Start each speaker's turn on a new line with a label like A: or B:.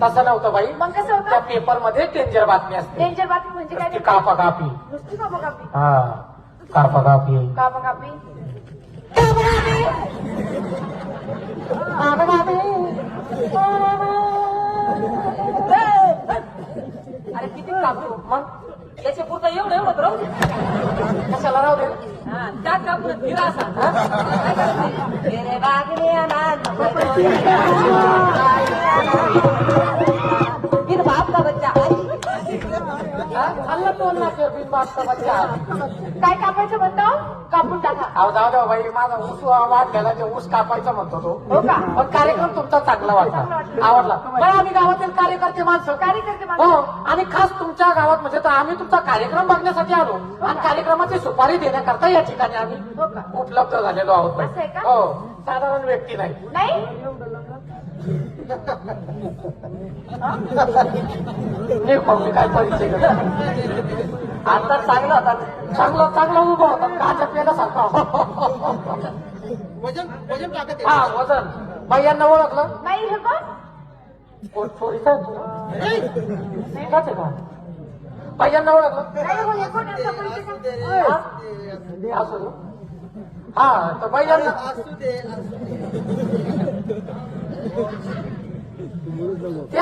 A: तसं नव्हतं बाई.
B: मग कसं
A: त्या
B: होतं?
A: पेपर मध्ये डेंजर बातमी असते.
B: डेंजर बातमी म्हणजे काय?
A: नुसती कापा कापी.
B: नुसती कापा कापी.
A: हा कापा कापी.
B: कापा कापी.
C: अरे किती कापू
A: मग
C: याच्या पुरता एवढं एवढं राहू दे.
A: कशाला राहू दे.
C: हा, त्या कापून फिरा असा मेरे बागने अनाथ फिर बाप का बच्चा
A: खाल्लं तो ना बिन बापचा बच्चा.
B: काय कापायचं म्हणतो? कापून टाका.
A: अहो जाऊ द्या बाई, माझा ऊस वाढलेला ते ऊस कापायचा म्हणतो तो.
B: हो का?
A: पण कार्यक्रम तुमचा चांगला वाटला, आवडला. पण आम्ही गावातील कार्यकर्ते माणसं.
B: कार्यकर्ते
A: हो,
B: माणसं.
A: आणि खास तुमच्या गावात म्हणजे तर आम्ही तुमचा कार्यक्रम बघण्यासाठी आलो आणि कार्यक्रमाची सुपारी देण्याकरता या ठिकाणी आम्ही
B: हो का?
A: उपलब्ध झालेलो आहोत बाई.
B: असं आहे का?
A: हो, साधारण व्यक्ती नाही.
B: नाही?
A: नाही मग मी काय परिचय करतो.
C: आता चांगला होता
A: चांगला चांगला उभा होता काच्या पेल्यासारखा.
D: वजन टाकत
A: हा वजन. बाई यांना ओळखलं?
B: नाही हे कोण?
A: पोटफोडीचा आहे तुला? एकाच आहे का? बाई यांना ओळखलं?
B: नाही हो, हे कोण यांचा परिचय का?
A: हा? असू दे. हा तर बाई यांना
D: असू दे.